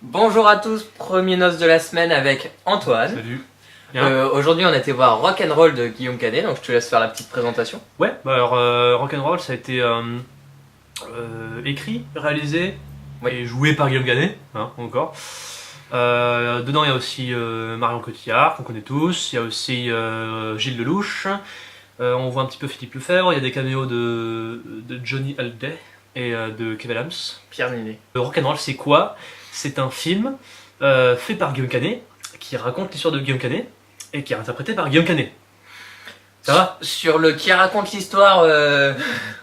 Bonjour à tous, premier noce de la semaine avec Antoine. Salut. Aujourd'hui on a été voir Rock'n'Roll de Guillaume Canet, donc je te laisse faire la petite présentation. Ouais, bah alors Rock'n'Roll ça a été écrit, réalisé et joué par Guillaume Canet, hein, encore. Dedans il y a aussi Marion Cotillard, qu'on connaît tous, il y a aussi Gilles Lelouch, on voit un petit peu Philippe Lefebvre, il y a des caméos de Johnny Hallyday et de Kev Adams. Pierre Ninet. Rock'n'Roll c'est quoi? C'est un film fait par Guillaume Canet, qui raconte l'histoire de Guillaume Canet, et qui est interprété par Guillaume Canet. Ça va? Sur le qui raconte l'histoire.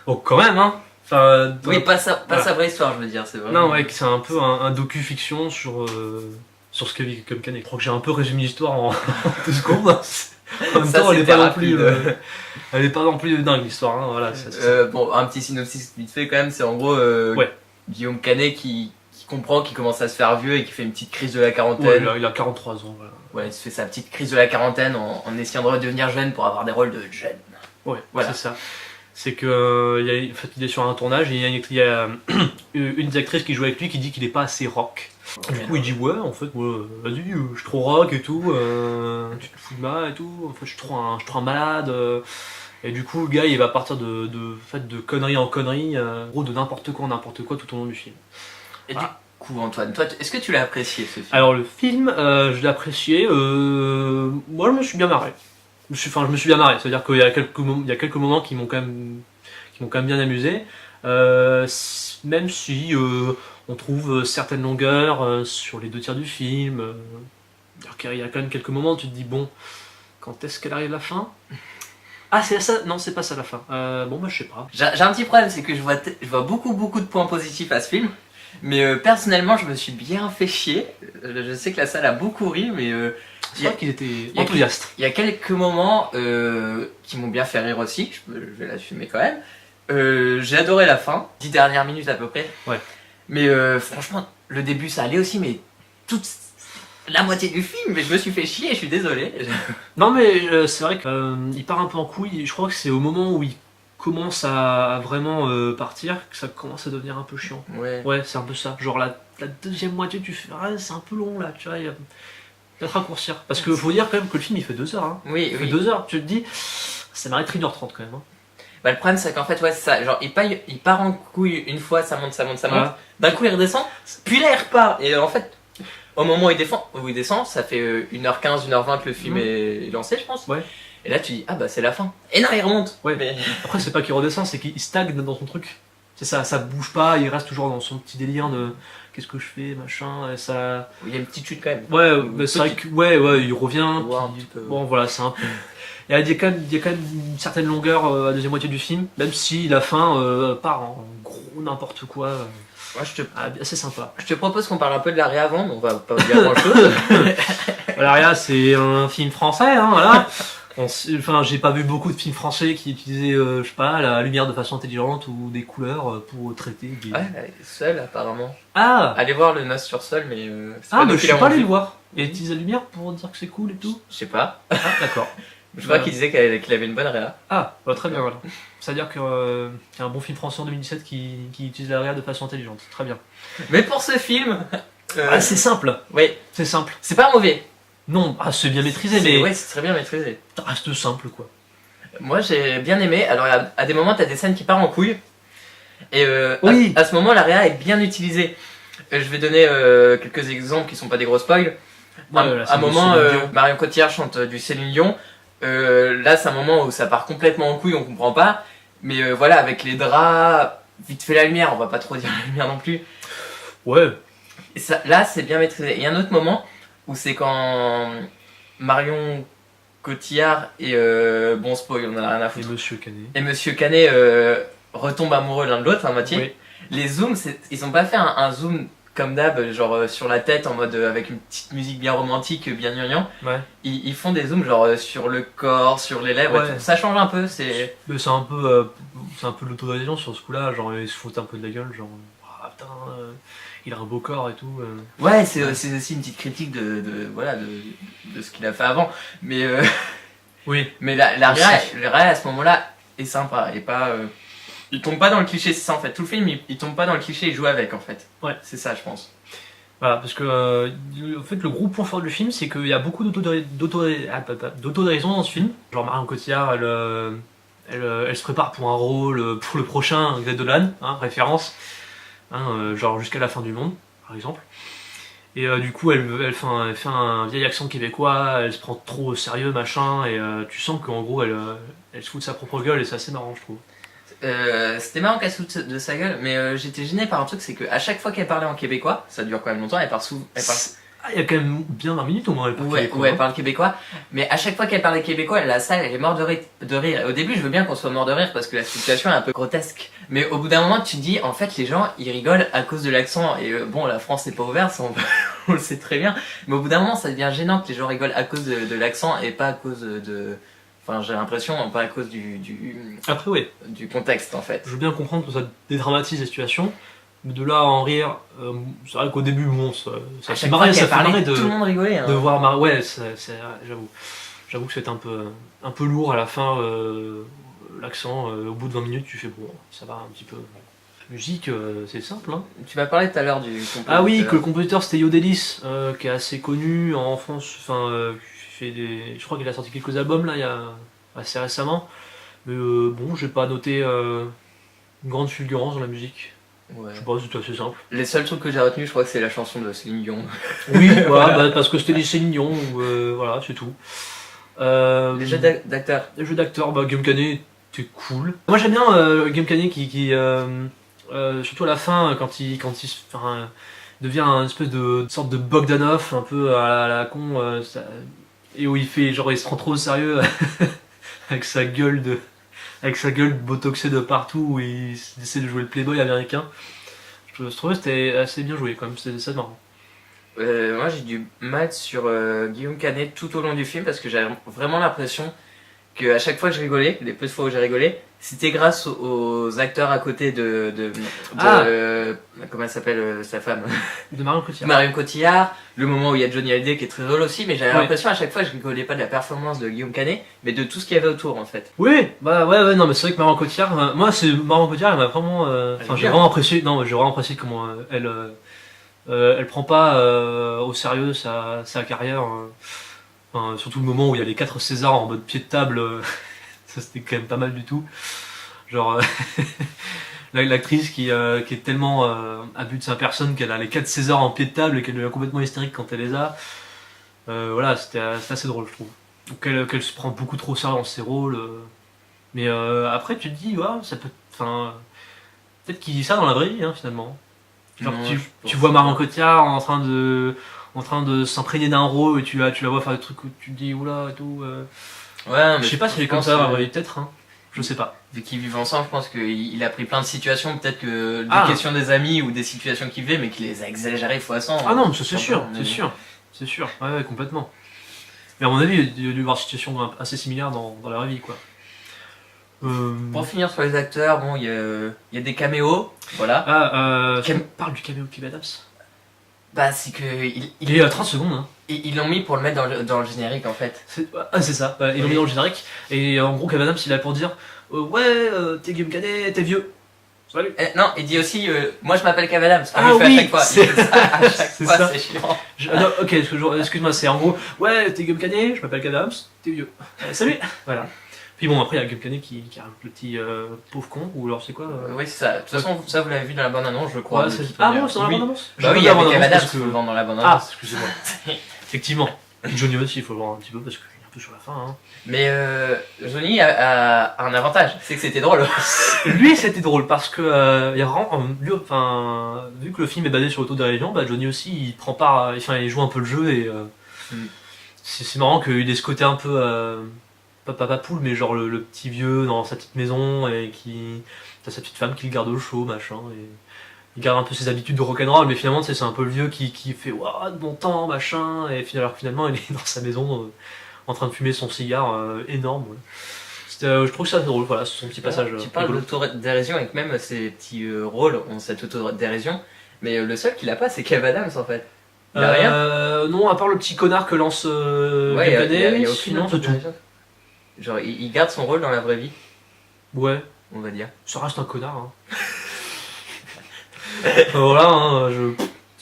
Oh, quand même, hein. Enfin, Oui, pas sa voilà. vraie histoire, je veux dire. C'est vraiment... Non, ouais, c'est un peu un docu-fiction sur ce que vit Guillaume Canet. Je crois que j'ai un peu résumé l'histoire en 2 secondes. En même Ça, temps, elle est c'était pas non rapide. plus, elle est pas non plus dingue l'histoire. Hein, voilà. Bon, un petit synopsis vite fait quand même, c'est en gros Ouais. Guillaume Canet qui comprend qu'il commence à se faire vieux et qui fait une petite crise de la Ouais, quarantaine. il a 43 ans. Voilà. Ouais, il se fait sa petite crise de la quarantaine en essayant de redevenir jeune pour avoir des rôles de jeune. Ouais, Voilà. c'est ça. C'est que en fait, il est sur un tournage et il y a une des actrices qui joue avec lui qui dit qu'il est pas assez rock. Du coup, il dit ouais, en fait, moi, vas-y, je suis trop rock et tout, tu te fous de moi et tout, en fait, je suis trop un malade. Et du coup, le gars, il va partir de conneries en conneries, en gros, de n'importe quoi en n'importe quoi tout au long du film. Et du coup, Antoine, toi, est-ce que tu l'as apprécié ce film? Alors, le film, je l'ai apprécié, moi, je me suis bien marré. Je me suis bien marré, c'est-à-dire qu'il y a quelques moments qui m'ont quand même bien amusé, même si on trouve certaines longueurs sur les 2 tiers du film. Alors qu'il y a quand même quelques moments où tu te dis bon, quand est-ce qu'elle arrive la fin? Ah, c'est ça? Non, c'est pas ça la fin. Bon, bah je sais pas. J'ai un petit problème, c'est que je vois beaucoup de points positifs à ce film. Mais personnellement, je me suis bien fait chier. Je sais que la salle a beaucoup ri, mais C'est vrai qu'ils étaient enthousiastes. il y a quelques moments qui m'ont bien fait rire aussi. Je vais l'assumer quand même. J'ai adoré la fin, 10 dernières minutes à peu près. Ouais. Mais franchement, le début ça allait aussi, mais toute la moitié du film, mais je me suis fait chier, je suis désolé. Non, mais c'est vrai qu'il part un peu en couille. Je crois que c'est au moment où il commence à vraiment partir que ça commence à devenir un peu chiant. Ouais. Ouais, c'est un peu ça. Genre la deuxième moitié, tu fais ah, c'est un peu long là, tu vois, il va peut-être raccourcir. Parce que faut dire quand même que le film il fait 2 heures. Hein. Oui, Il fait oui. 2 heures, tu te dis, ça m'arrête 1h30 quand même. Hein. Bah, le problème c'est qu'en fait, ouais, c'est ça. Genre, il part en couille une fois, ça monte. Voilà. D'un coup, il redescend, puis là, il repart. Et en fait, au moment où il descend, ça fait 1h15, 1h20 que le film est lancé, je pense. Ouais. Et là, tu dis, ah bah, c'est la fin. Et non, il remonte. Ouais. Mais... Après, c'est pas qu'il redescend, c'est qu'il stagne dans son truc. C'est ça bouge pas, il reste toujours dans son petit délire de qu'est-ce que je fais, machin, et ça. Il y a une petite chute quand même. Ouais, Une bah, c'est vrai petite. que ouais, il revient. On voit un Puis... petit peu. Bon, voilà, c'est un peu. Il y a quand même une certaine longueur à la deuxième moitié du film, même si la fin part en gros n'importe quoi. Moi, Assez sympa. je te propose qu'on parle un peu de l'arrêt avant, mais on va pas dire grand chose. Voilà, c'est un film français, hein, voilà. Enfin, j'ai pas vu beaucoup de films français qui utilisaient, je sais pas, la lumière de façon intelligente ou des couleurs pour traiter des. Ouais, seul apparemment. Ah Allez voir le Noce sur Seul, mais. c'est Ah, nous mais qui je suis pas l'avons allé vu. le voir. Et utilise la lumière pour dire que c'est cool et tout. Je sais pas. Ah, d'accord. Je crois qu'il disait qu'il avait une bonne réa. Ah, bah, très bien, voilà. C'est-à-dire qu'il y a un bon film français en 2017 qui utilise la réa de façon intelligente. Très bien. Mais pour ce film. Ah, c'est simple. Oui, C'est simple. c'est pas mauvais. Non, c'est bien maîtrisé, mais Ouais, c'est très bien maîtrisé. ça reste simple, quoi. Moi j'ai bien aimé. Alors à des moments t'as des scènes qui partent en couille. Et Oui. à ce moment la réa est bien utilisée. Je vais donner quelques exemples qui sont pas des gros spoils. Ouais, À là, un c'est moment, Céline Dion. Marion Cotillard chante du Céline Dion. Là c'est un moment où ça part complètement en couille, on comprend pas. Mais voilà, avec les draps, vite fait la lumière, on va pas trop dire la lumière non plus. Ouais. Et ça, là c'est bien maîtrisé. Il y a un autre moment où c'est quand Marion Cotillard et bon spoil, on en a rien à Et foutre. Monsieur Canet. Et Monsieur Canet retombent amoureux l'un de l'autre à moitié. Oui. Les zooms, ils ont pas fait un zoom comme d'hab, genre sur la tête en mode avec une petite musique bien romantique, bien gnangnan. Ouais. Ils font des zooms genre sur le corps, sur les lèvres, et Ouais. tout. Ça change un peu. C'est Mais c'est un peu l'autodérision sur ce coup-là, genre ils se foutent un peu de la gueule, genre ah putain, il a un beau corps et tout. ouais, c'est aussi une petite critique voilà de ce qu'il a fait avant. Mais Oui. mais la Aussi. réa à ce moment-là est sympa et pas. Il tombe pas dans le cliché, c'est ça en fait. Tout le film, il tombe pas dans le cliché, il joue avec en fait. Ouais. C'est ça, je pense. Voilà, parce que en fait, le gros point fort du film, c'est qu'il y a beaucoup d'autodérision dans ce film. Genre Marion Cotillard, elle se prépare pour un rôle pour le prochain Greg Dolan, hein, référence, hein, genre jusqu'à la fin du monde, par exemple. Et du coup, elle fait un vieil accent québécois, elle se prend trop au sérieux, machin, et tu sens qu'en gros, elle se fout de sa propre gueule, et c'est assez marrant, je trouve. C'était marrant qu'elle se foute de sa gueule, mais j'étais gêné par un truc, c'est qu'à chaque fois qu'elle parlait en québécois, ça dure quand même longtemps, elle parle Ah, il y a quand même bien 20 minutes au moins, elle parle ouais, québécois, ouais, elle hein. parle québécois, mais à chaque fois qu'elle parlait québécois, la salle, elle est morte de rire. Au début, je veux bien qu'on soit mort de rire parce que la situation est un peu grotesque. Mais au bout d'un moment, tu te dis, en fait, les gens, ils rigolent à cause de l'accent. Et bon, la France n'est pas ouverte, ça, on le sait très bien. Mais au bout d'un moment, ça devient gênant que les gens rigolent à cause de l'accent et pas à cause de... Enfin, j'ai l'impression, pas à cause Après, oui, du contexte, en fait. je veux bien comprendre que ça dédramatise la situation, mais de là à en rire, c'est vrai qu'au début, bon, ça À fait chaque fois marrer, qu'elle ça fait parlait, marrer tout le monde rigolait. Hein. de voir Mar... Ouais, j'avoue que c'était un peu lourd à la fin, l'accent, au bout de 20 minutes, tu fais bon, ça va un petit peu. La musique, c'est simple, hein. Tu m'as parlé tout à l'heure du compositeur. Ah oui, que le compositeur c'était Yodelis, qui est assez connu en France, enfin, qui fait je crois qu'il a sorti quelques albums là, il y a assez récemment, mais bon, j'ai pas noté une grande fulgurance dans la musique. Ouais. Je sais pas, c'était assez simple. Les seuls trucs que j'ai retenus, je crois que c'est la chanson de Céline Dion. Oui, voilà, bah, parce que c'était des Céline Dion, voilà, c'est tout. Les jeux d'acteurs. Les jeux d'acteurs, bah, Guillaume Canet, c'était cool. Moi j'aime bien Guillaume Canet qui surtout à la fin, quand il enfin, devient une espèce de sorte de Bogdanov, un peu à la con, et où il fait, genre, il se prend trop au sérieux avec sa gueule botoxée de partout, où il essaie de jouer le playboy américain. Je trouvais que c'était assez bien joué quand même, c'était ça marrant. Moi j'ai du mal sur Guillaume Canet tout au long du film parce que j'avais vraiment l'impression qu'à chaque fois que je rigolais, les peu de fois où j'ai rigolé, c'était grâce aux acteurs à côté comment elle s'appelle sa femme De Marion Cotillard. Marion Cotillard, le moment où il y a Johnny Hallyday qui est très drôle aussi, mais j'avais Ouais. l'impression à chaque fois que je rigolais pas de la performance de Guillaume Canet, mais de tout ce qu'il y avait autour en fait. Oui, bah ouais, non, mais c'est vrai que Marion Cotillard, moi, c'est Marion Cotillard, elle m'a vraiment, enfin, j'ai bien. vraiment apprécié, non, j'ai vraiment apprécié comment elle prend pas au sérieux sa carrière, enfin, surtout le moment où il y a les 4 Césars en mode pied de table, ça c'était quand même pas mal du tout. Genre, l'actrice qui est tellement à but de sa personne qu'elle a les 4 Césars en pied de table et qu'elle devient complètement hystérique quand elle les a. Voilà, c'était assez drôle, je trouve. Donc qu'elle se prend beaucoup trop au sérieux dans ses rôles. Mais après, tu te dis, ouais, ça peut. Enfin, peut-être qu'il dit ça dans la vraie vie, hein, finalement. Genre, Non, tu, je pense tu vois pas. Marion Cotillard en train de s'imprégner d'un rôle et tu la vois faire des trucs où tu te dis, oula, et tout. Ouais, mais Je sais pas si elle est je comme pense ça dans la que- vraie vie, peut-être, hein. Je sais pas. Vu qu'ils vivent ensemble, je pense qu'il a pris plein de situations, peut-être que des Ah. questions des amis ou des situations qu'il vivait, mais qu'il les a exagérées fois 100. Ah non, mais ça, c'est sûr, Simplement, c'est sûr. C'est sûr, ouais, complètement. Mais à mon avis, il y a dû y avoir des situations assez similaires dans la vraie vie, quoi. Pour finir sur les acteurs, bon, il y a des caméos, voilà. Tu parles du caméo de Kev Adams. Bah, c'est que Il est à 30 secondes, hein. ils l'ont mis pour le mettre dans le générique en fait. C'est ça, ils l'ont mis dans le générique. Et en gros, Kev Adams, il a pour dire ouais, t'es Guillaume Canet, t'es vieux. Salut. Non, il dit aussi moi je m'appelle Kev Adams. Ah Il fait oui, à chaque fois. c'est- Il fait ça à chaque c'est fois, ça. c'est chiant. Non, ok, excuse-moi, c'est en gros ouais, t'es Guillaume Canet, je m'appelle Kev Adams, t'es vieux. Salut. Voilà. Puis bon, après, il y a Guillaume Canet qui arrive le petit pauvre con, ou alors c'est quoi Oui, c'est ça. De toute façon, ça vous l'avez vu dans la bande annonce, je crois. Ouais, de c'est- toute Ah manière. bon, c'est dans la Oui. bande-annonce. Bah oui, il y avait Kev Adams, faut le vendre dans la bande Ah, annonce. excusez-moi. Effectivement. Johnny aussi, il faut le voir un petit peu parce qu'il est un peu sur la fin. Hein. Mais Johnny a un avantage, c'est que c'était drôle. Lui, c'était drôle parce que il y a vraiment, enfin, vu que le film est basé sur l'autodérision, bah Johnny aussi, il prend part, enfin, il joue un peu le jeu et c'est marrant qu'il ait ce côté un peu pas papa poule, mais genre le petit vieux dans sa petite maison et qui t'as sa petite femme qui le garde au chaud, machin. Et il garde un peu ses habitudes de rock'n'roll, mais finalement, c'est un peu le vieux qui fait waouh, de bon temps, machin. Et alors finalement, il est dans sa maison en train de fumer son cigare énorme. Ouais. Je trouve ça drôle, voilà, c'est son petit passage. Tu parles rigolo. d'autodérision et que même ces petits rôles ont cette autodérision, mais le seul qui l'a pas, c'est Kev Adams en fait. Il a rien. Non, à part le petit connard que lance Ouais, Guillaume il y a Canet, aucune sinon c'est tout. autodérision. Genre, il garde son rôle dans la vraie vie, Ouais, on va dire. ça reste un connard. Hein. Voilà, hein,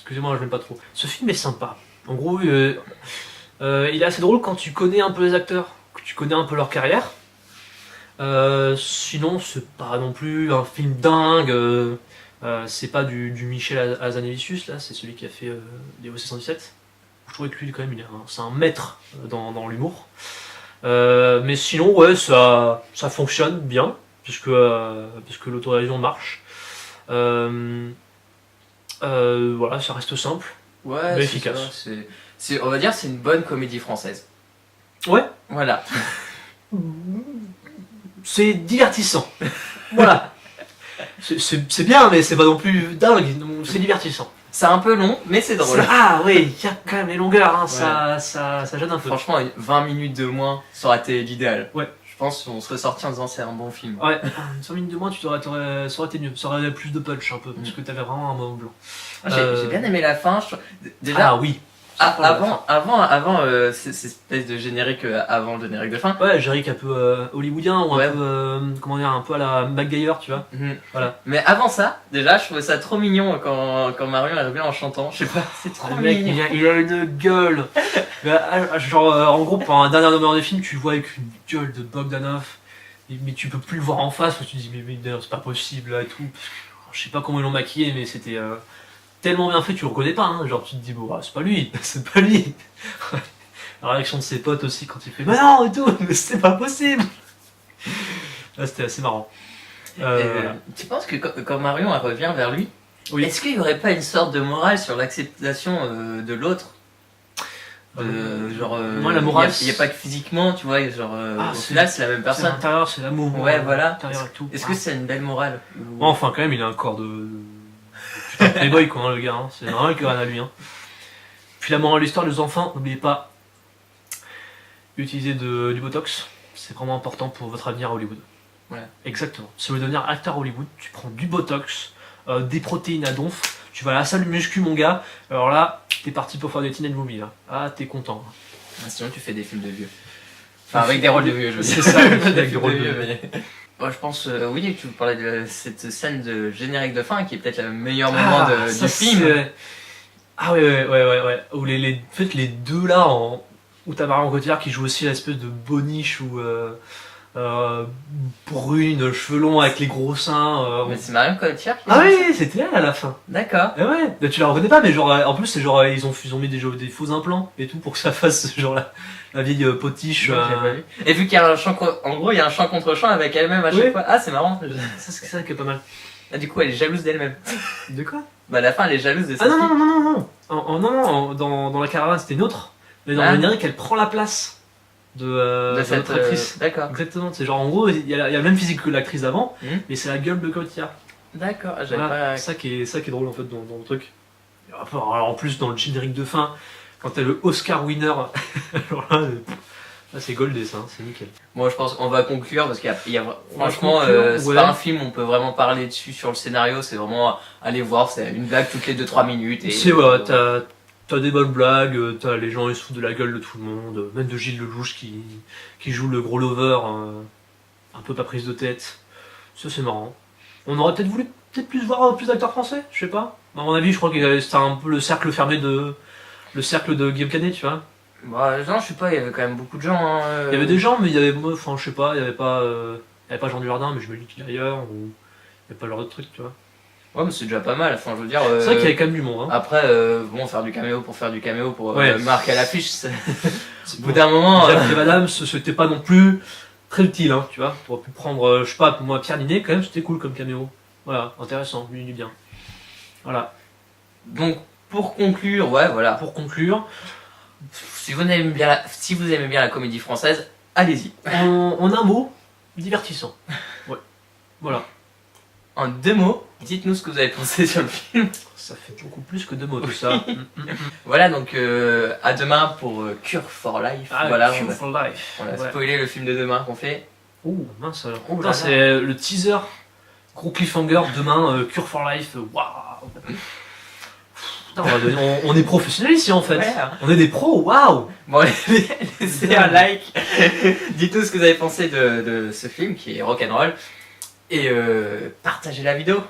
Excusez-moi, je l'aime pas trop. Ce film est sympa. En gros, il est assez drôle quand tu connais un peu les acteurs, que tu connais un peu leur carrière. Sinon, c'est pas non plus un film dingue. C'est pas du Michel Hazanavicius, là, c'est celui qui a fait les OC-117. Je trouvais que lui, quand même, c'est un maître dans l'humour. Mais sinon, ouais, ça fonctionne bien, puisque l'autoréalisation marche. Voilà, ça reste simple, Ouais, mais c'est efficace. ça, on va dire c'est une bonne comédie française. Ouais, Voilà. c'est divertissant. Voilà. C'est bien, mais c'est pas non plus dingue, donc c'est divertissant. C'est un peu long, mais c'est drôle. Ah oui, il y a quand même les longueurs, hein, Ouais. ça gêne un peu. Franchement, 20 minutes de moins, ça aurait été l'idéal. Ouais. Je pense qu'on serait sorti en disant c'est un bon film. Ouais, 5 minutes de moins, ça aurait été mieux. Ça aurait plus de punch un peu, parce que t'avais vraiment un moment blanc. Ah, j'ai bien aimé la fin. Déjà, Ah oui. avant cette espèce de générique avant le générique de fin. Ouais, générique un peu hollywoodien ou Ouais. un peu, comment dire, un peu à la MacGyver, tu vois. Mhm. Voilà. Mais avant ça, déjà, je trouvais ça trop mignon quand Marion arrivait en chantant. Je sais pas, c'est trop Le mec, mignon. il a une gueule. Mais, genre, en gros, pour un dernier numéro de film, tu le vois avec une gueule de Bogdanov. Mais tu peux plus le voir en face, parce que tu te dis, mais d'ailleurs, c'est pas possible, là, et tout. Je sais pas comment ils l'ont maquillé, mais c'était tellement bien fait, tu le reconnais pas, hein. Genre, tu te dis, bon, c'est pas lui, c'est pas lui. La réaction de ses potes aussi, quand il fait, mais non, et tout, mais c'est pas possible. Là, c'était assez marrant. Voilà. Tu penses que quand Marion elle revient vers lui, Oui. est-ce qu'il y aurait pas une sorte de morale sur l'acceptation de l'autre? Genre, moi, la morale, il y a pas que physiquement, tu vois, genre, Ah, au c'est- final c'est la même C'est personne. l'intérieur, c'est l'amour. Ouais, voilà. L'intérieur et tout. Est-ce que c'est une belle morale? Ou- Enfin, quand même, il a un corps de putain de playboy, quoi, hein, le gars. Hein. C'est normal qu'il y en a lui. Hein. Puis la morale de l'histoire, les enfants, n'oubliez pas, utiliser du Botox. C'est vraiment important pour votre avenir à Hollywood. Ouais. Exactement. Si vous voulez devenir acteur à Hollywood, tu prends du Botox, des protéines à donf, tu vas à la salle de muscu, mon gars. Alors là, t'es parti pour faire des teenage movies, là. Ah, t'es content. Ah, sinon tu fais des films de vieux. Enfin, avec des rôles de vieux, je veux dire. C'est ça, avec des films rôles de vieux, vieux. mais- Moi, je pense, oui, tu parlais de cette scène de générique de fin qui est peut-être le meilleur moment ça, du film. c'est- Ah ouais. Où en fait, les deux là, où t'as Marion Cotillard qui joue aussi l'espèce de boniche ou brune, cheveux longs avec les gros seins. Mais c'est Marion Cotillard qui Ah joue oui, c'était elle à la fin. ça. D'accord. Ah ouais, mais tu la reconnais pas, mais genre, en plus, c'est genre, ils ont mis des faux implants et tout pour que ça fasse genre la vieille potiche. Ouais, j'avais pas vu. Et vu qu'il y a un chant, en gros, il y a un chant contre chant avec elle-même à chaque Oui. fois. Ah, c'est marrant. Ça, c'est ça qui est pas mal. Ah, du coup, elle est jalouse d'elle-même. De quoi? Bah, à la fin, elle est jalouse de sa Ah non, fille. non, dans la caravane, c'était une autre. Mais dans Ah. le générique, elle prend la place de cette notre actrice. D'accord. Exactement, c'est genre en gros, il y a le même physique que l'actrice d'avant, Mhm. mais c'est la gueule de Cotillard. D'accord. Ah, j'avais Voilà, pas. ça qui est drôle en fait dans le truc. Alors, en plus, dans le générique de fin, quand t'as le Oscar winner, alors là, c'est goldé ça, hein, c'est nickel. Moi, je pense qu'on va conclure parce franchement, conclure, c'est ouais. pas un film où on peut vraiment parler dessus sur le scénario. C'est vraiment aller voir. C'est une blague toutes les 2-3 minutes. Et C'est voilà, t'as des bonnes blagues, t'as les gens ils se foutent de la gueule de tout le monde, même de Gilles Lelouch qui joue le gros lover, un peu pas prise de tête. Ça c'est marrant. On aurait peut-être voulu plus voir plus d'acteurs français, je sais pas. À mon avis, je crois que c'était un peu le cercle fermé le cercle de Guillaume Canet, tu vois. Bah, non, je sais pas. Il y avait quand même beaucoup de gens. Hein, Il y avait des gens, mais il y avait, enfin, je sais pas, il y avait pas Jean Dujardin, mais je me dis qu'il est ailleurs, ou il y a pas genre de truc, tu vois. Ouais, mais c'est déjà pas mal. Enfin, je veux dire. C'est vrai qu'il y avait quand même du monde, hein. Après, bon, faire du caméo pour Ouais. marquer à l'affiche, au bout d'un moment. Jacques et Madame, c'était pas non plus très utile, hein, tu vois. T'aurais pu prendre, je sais pas, pour moi, Pierre Ninet, quand même, c'était cool comme caméo. Voilà, intéressant, lui, du bien. Voilà. Donc, pour conclure, ouais, voilà. Pour conclure, Si vous aimez bien la comédie française, allez-y. en un mot, divertissant. Ouais. Voilà. En 2 mots, dites-nous ce que vous avez pensé sur le film. Ça fait beaucoup plus que 2 mots, tout ça. Voilà, donc à demain pour Cure for Life. Ah, Voilà, Cure for Life. on a Ouais. spoilé le film de demain qu'on fait. Ouh, mince alors. Ouh Putain, là là. c'est le teaser. Gros cliffhanger demain, Cure for Life. Waouh. Putain, on est professionnels ici en fait. Ouais, hein. On est des pros, waouh. Bon, laissez un like. Dites-nous ce que vous avez pensé de ce film qui est rock'n'roll. Et partagez la vidéo.